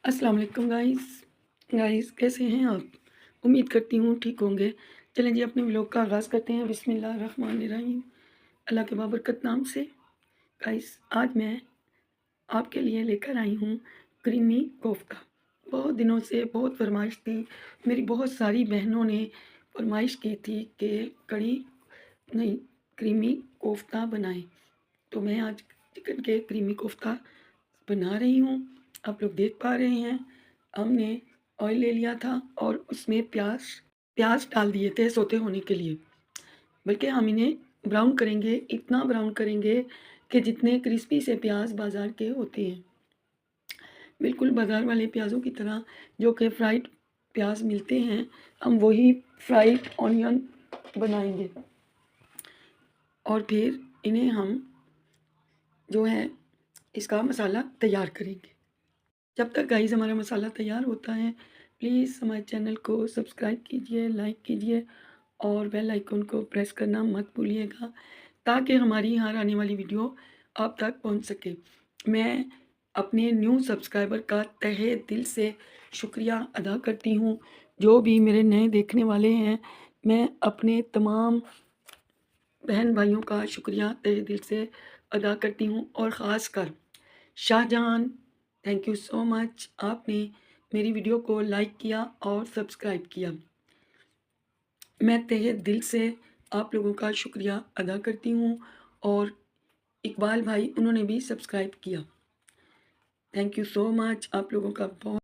अस्सलाम वालेकुम गाइस कैसे हैं आप? उम्मीद करती हूँ ठीक होंगे। चलें जी अपने व्लॉग का आगाज़ करते हैं बिस्मिल्लाहिर्रहमानिर्रहीम। अल्लाह के बाबरकत नाम से। गाइस आज मैं आपके लिए लेकर आई हूँ क्रीमी कोफ्ता। बहुत दिनों से बहुत फ़रमाइश थी। मेरी बहुत सारी बहनों ने फ़रमाइश की थी कि कढ़ी नहीं, क्रीमी कोफ्ता बनाएँ। तो मैं आज चिकन के क्रीमी कोफ्ता बना रही हूँ। आप लोग देख पा रहे हैं, हमने ऑयल ले लिया था और उसमें प्याज़ प्याज़ डाल दिए थे सोते होने के लिए। बल्कि हम इन्हें ब्राउन करेंगे, इतना ब्राउन करेंगे कि जितने क्रिस्पी से प्याज़ बाज़ार के होते हैं, बिल्कुल बाज़ार वाले प्याज़ों की तरह जो कि फ्राइड प्याज़ मिलते हैं, हम वही फ्राइड ऑनियन बनाएँगे। और फिर इन्हें हम जो है इसका मसाला तैयार करेंगे। जब तक गाइस हमारा मसाला तैयार होता है, प्लीज़ हमारे चैनल को सब्सक्राइब कीजिए, लाइक कीजिए और बेल आइकन को प्रेस करना मत भूलिएगा, ताकि हमारी हर आने वाली वीडियो आप तक पहुंच सके। मैं अपने न्यू सब्सक्राइबर का तहे दिल से शुक्रिया अदा करती हूं। जो भी मेरे नए देखने वाले हैं, मैं अपने तमाम बहन भाइयों का शुक्रिया तहे दिल से अदा करती हूँ और ख़ासकर Shah Jahan, thank you so much. आपने मेरी वीडियो को लाइक किया और सब्सक्राइब किया। मैं तहे दिल से आप लोगों का शुक्रिया अदा करती हूँ। और इकबाल भाई, उन्होंने भी सब्सक्राइब किया। थैंक यू सो मच आप लोगों का बहुत।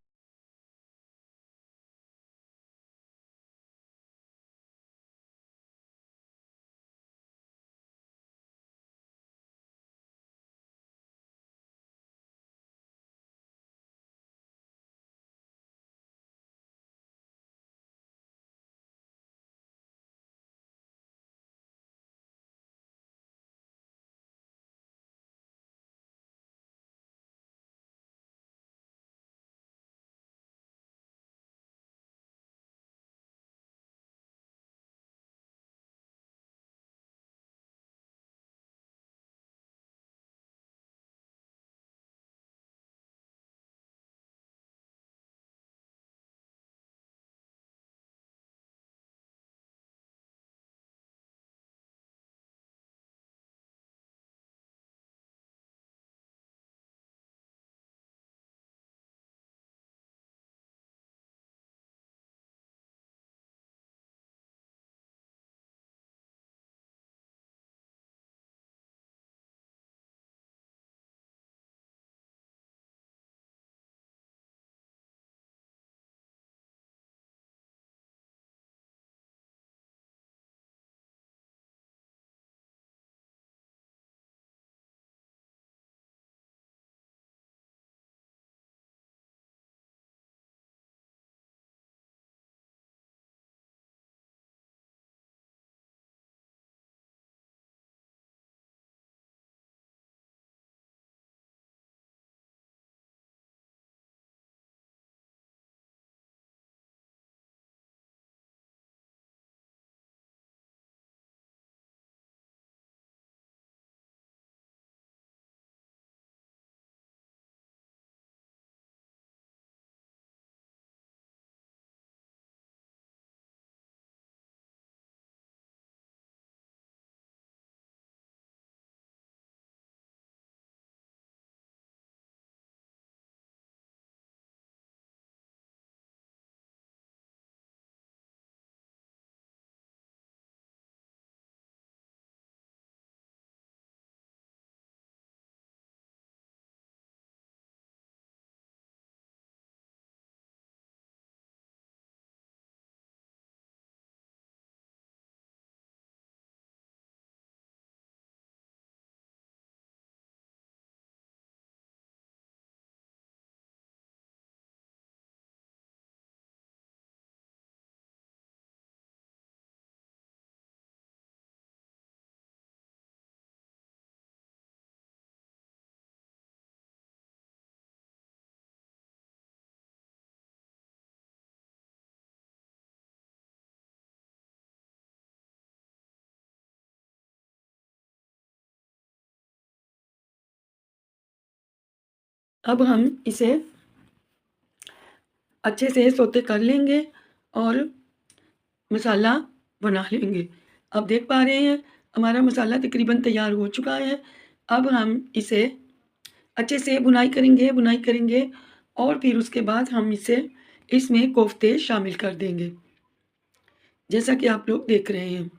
अब हम इसे अच्छे से सोते कर लेंगे और मसाला बना लेंगे। आप देख पा रहे हैं हमारा मसाला तकरीबन तैयार हो चुका है। अब हम इसे अच्छे से बुनाई करेंगे और फिर उसके बाद हम इसमें कोफ्ते शामिल कर देंगे, जैसा कि आप लोग देख रहे हैं।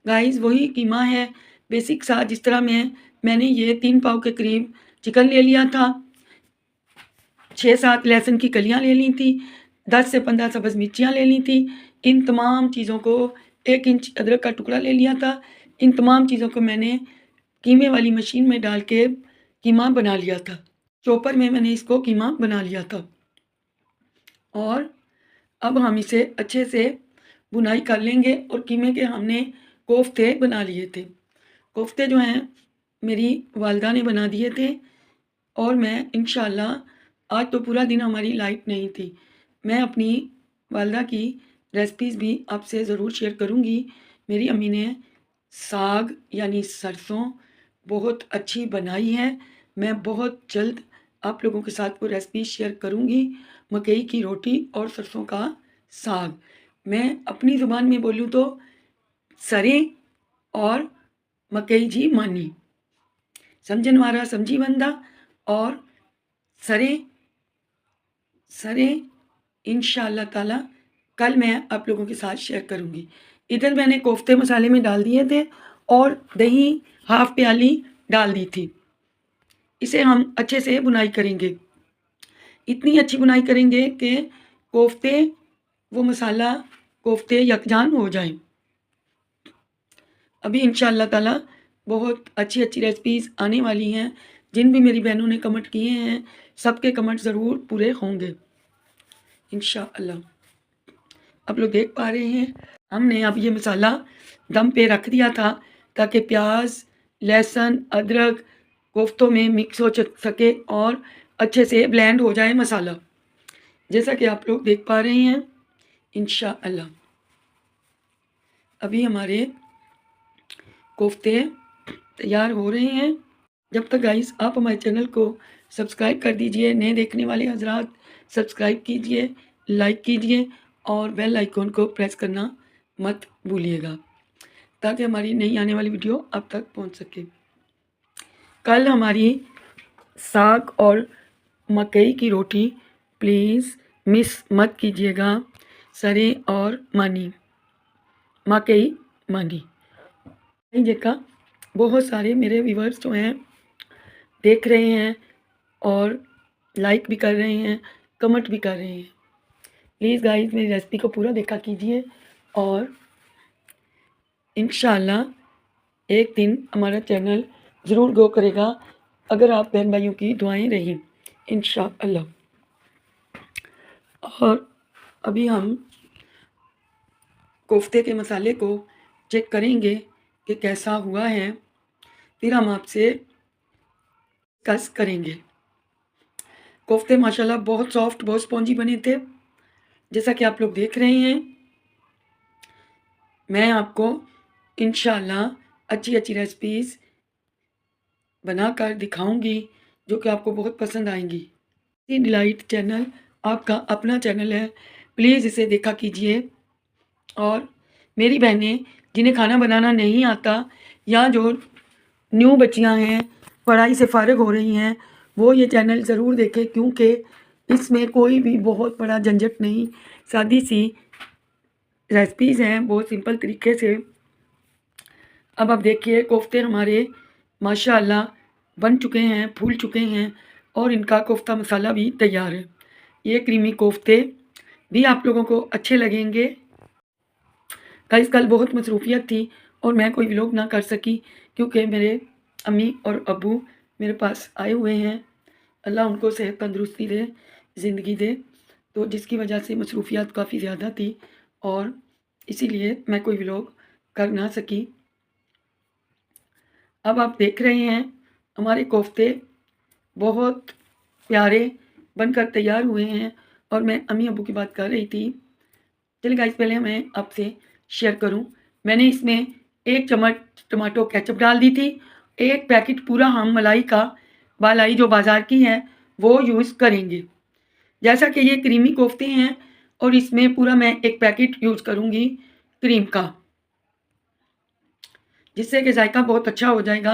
गाइस वही कीमा है बेसिक सा, जिस तरह मैंने ये 3 पाव के करीब चिकन ले लिया था, 6-7 लहसुन की कलियाँ ले ली थी, 10 से 15 सब्ज़ मिर्चियाँ ले ली थी। इन तमाम चीज़ों को 1 इंच अदरक का टुकड़ा ले लिया था। इन तमाम चीज़ों को मैंने कीमे वाली मशीन में डाल के कीमा बना लिया था। चॉपर में मैंने इसको कीमा बना लिया था और अब हम इसे अच्छे से बुनाई कर लेंगे। और कीमे के हमने कोफ्ते बना लिए थे। कोफ्ते जो हैं मेरी वालिदा ने बना दिए थे और मैं इंशाअल्लाह आज तो पूरा दिन हमारी लाइट नहीं थी। मैं अपनी वालिदा की रेसिपीज़ भी आपसे ज़रूर शेयर करूँगी। मेरी अम्मी ने साग यानी सरसों बहुत अच्छी बनाई है। मैं बहुत जल्द आप लोगों के साथ वो रेसिपी शेयर करूँगी। मकई की रोटी और सरसों का साग। मैं अपनी ज़ुबान में बोलूँ तो सरें और मकई जी मानी, समझन वारा समझी बंदा। और सरें सरें इंशाअल्लाह ताला कल मैं आप लोगों के साथ शेयर करूँगी। इधर मैंने कोफ्ते मसाले में डाल दिए थे और दही हाफ़ प्याली डाल दी थी। इसे हम अच्छे से बुनाई करेंगे। इतनी अच्छी बुनाई करेंगे कि कोफ्ते वो मसाला कोफ्ते यकजान हो जाएँ। अभी इंशाअल्लाह ताला बहुत अच्छी रेसिपीज़ आने वाली हैं। जिन भी मेरी बहनों ने कमेंट किए हैं, सबके कमेंट ज़रूर पूरे होंगे इंशाअल्लाह। आप लोग देख पा रहे हैं हमने अब ये मसाला दम पे रख दिया था ताकि प्याज, लहसुन, अदरक कोफ्तों में मिक्स हो सके और अच्छे से ब्लेंड हो जाए मसाला, जैसा कि आप लोग देख पा रहे हैं इंशाअल्लाह। अभी हमारे कोफ्ते तैयार हो रहे हैं। जब तक गाइस आप हमारे चैनल को सब्सक्राइब कर दीजिए। नए देखने वाले हज़रात सब्सक्राइब कीजिए, लाइक कीजिए और बेल आइकॉन को प्रेस करना मत भूलिएगा ताकि हमारी नई आने वाली वीडियो आप तक पहुंच सके। कल हमारी साग और मकई की रोटी प्लीज़ मिस मत कीजिएगा। सरें और मानी मकई मानी जगह बहुत सारे मेरे व्यूवर्स जो हैं देख रहे हैं और लाइक भी कर रहे हैं, कमेंट भी कर रहे हैं। प्लीज़ गाइस मेरी रेसिपी को पूरा देखा कीजिए और इंशाअल्लाह एक दिन हमारा चैनल ज़रूर ग्रो करेगा अगर आप बहन भाइयों की दुआएं रहीं इंशाअल्लाह। और अभी हम कोफ्ते के मसाले को चेक करेंगे कि कैसा हुआ है, फिर हम आपसे डिस्कस करेंगे। कोफ्ते माशाल्लाह बहुत सॉफ्ट, बहुत स्पॉन्जी बने थे, जैसा कि आप लोग देख रहे हैं। मैं आपको इंशाअल्लाह अच्छी रेसिपीज़ बनाकर दिखाऊंगी जो कि आपको बहुत पसंद आएंगी। डिलाइट चैनल आपका अपना चैनल है, प्लीज़ इसे देखा कीजिए। और मेरी बहनें जिन्हें खाना बनाना नहीं आता या जो न्यू बच्चियां हैं, पढ़ाई से फ़ारिग हो रही हैं, वो ये चैनल ज़रूर देखें क्योंकि इसमें कोई भी बहुत बड़ा झंझट नहीं, सादी सी रेसिपीज़ हैं बहुत सिंपल तरीके से। अब आप देखिए कोफ्ते हमारे माशाअल्लाह बन चुके हैं, फूल चुके हैं और इनका कोफ्ता मसाला भी तैयार है। ये क्रीमी कोफ्ते भी आप लोगों को अच्छे लगेंगे। गाइस कल बहुत मसरूफियत थी और मैं कोई व्लॉग ना कर सकी क्योंकि मेरे अम्मी और अब्बू मेरे पास आए हुए हैं। अल्लाह उनको सेहत तंदुरुस्ती दे, ज़िंदगी दे, तो जिसकी वजह से मसरूफियत काफ़ी ज़्यादा थी और इसीलिए मैं कोई व्लॉग कर ना सकी। अब आप देख रहे हैं हमारे कोफ्ते बहुत प्यारे बनकर तैयार हुए हैं और मैं अम्मी अब्बू की बात कर रही थी। चलिए गाइस पहले मैं आपसे शेयर करूं, मैंने इसमें 1 चम्मच टमाटो केचप डाल दी थी। 1 पैकेट पूरा हम मलाई का बालाई जो बाज़ार की है वो यूज़ करेंगे। जैसा कि ये क्रीमी कोफ्ते हैं और इसमें पूरा मैं एक पैकेट यूज़ करूँगी क्रीम का, जिससे कि जायका बहुत अच्छा हो जाएगा।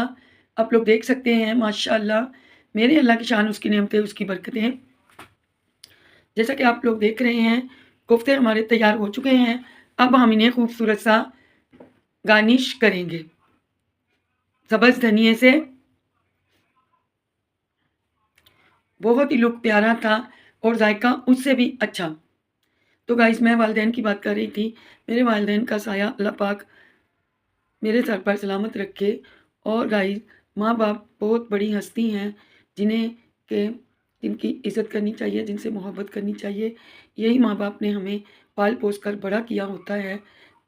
आप लोग देख सकते हैं माशाअल्लाह, मेरे अल्लाह की शान, उसकी नेमतें, उसकी बरकतें। जैसा कि आप लोग देख रहे हैं, कोफ्ते हमारे तैयार हो चुके हैं। अब हम इन्हें खूबसूरत सा गार्निश करेंगे सब्ज़ धनिये से। बहुत ही लुक प्यारा था और जायका उससे भी अच्छा। तो गाइस, मैं वालिदैन की बात कर रही थी। मेरे वालिदैन का साया अल्लाह पाक मेरे सर पर सलामत रखे। और गाइस, माँ बाप बहुत बड़ी हस्ती हैं जिन्हें के जिनकी इज़्ज़त करनी चाहिए, जिनसे मोहब्बत करनी चाहिए। यही माँ बाप ने हमें पाल पोस कर बड़ा किया होता है।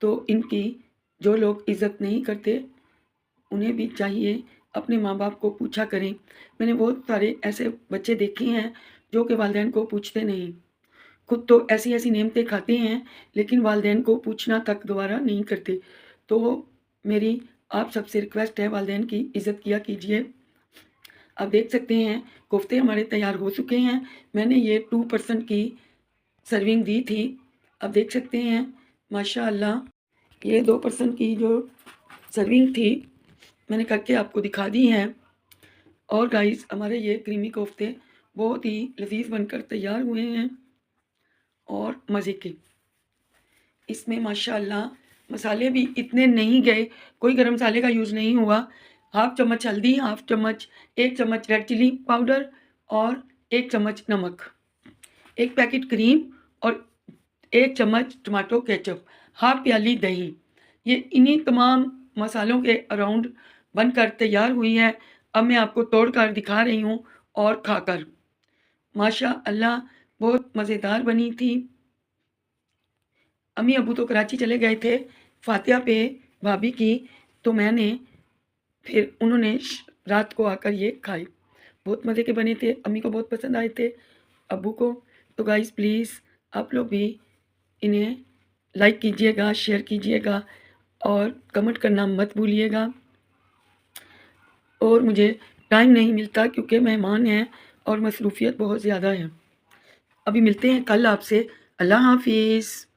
तो इनकी जो लोग इज़्ज़त नहीं करते, उन्हें भी चाहिए अपने माँ बाप को पूछा करें। मैंने बहुत सारे ऐसे बच्चे देखे हैं जो कि वालिदैन को पूछते नहीं। खुद तो ऐसी-ऐसी नेमतें खाते हैं, लेकिन वालिदैन को पूछना तक दोबारा नहीं करते। तो मेरी आप सबसे रिक्वेस्ट है, वालिदैन की इज़्ज़त किया कीजिए। आप देख सकते हैं कोफ्ते हमारे तैयार हो चुके हैं। मैंने ये 2% की सर्विंग दी थी। आप देख सकते हैं माशाअल्लाह, ये 2% की जो सर्विंग थी मैंने करके आपको दिखा दी है। और गाइस, हमारे ये क्रीमी कोफ्ते बहुत ही लज़ीज़ बनकर तैयार हुए हैं और मज़े के। इसमें माशाअल्लाह मसाले भी इतने नहीं गए, कोई गरम मसाले का यूज़ नहीं हुआ। हाफ़ चम्मच हल्दी, हाफ़ चम्मच 1 चम्मच रेड चिली पाउडर और 1 चम्मच नमक, 1 पैकेट क्रीम और 1 चम्मच टमाटो केचप, हाफ़ प्याली दही। ये इन्हीं तमाम मसालों के अराउंड बनकर तैयार हुई है। अब मैं आपको तोड़ कर दिखा रही हूँ और खाकर। माशाअल्लाह बहुत मज़ेदार बनी थी। अम्मी अब्बू तो कराची चले गए थे फातिहा पे भाभी की, तो मैंने फिर उन्होंने रात को आकर ये खाए। बहुत मज़े के बने थे, अम्मी को बहुत पसंद आए थे, अब्बू को। तो गाइस, प्लीज़ आप लोग भी इन्हें लाइक कीजिएगा, शेयर कीजिएगा और कमेंट करना मत भूलिएगा। और मुझे टाइम नहीं मिलता क्योंकि मेहमान हैं और मसरूफ़ियत बहुत ज़्यादा है। अभी मिलते हैं कल आपसे। अल्लाह हाफ़िज़।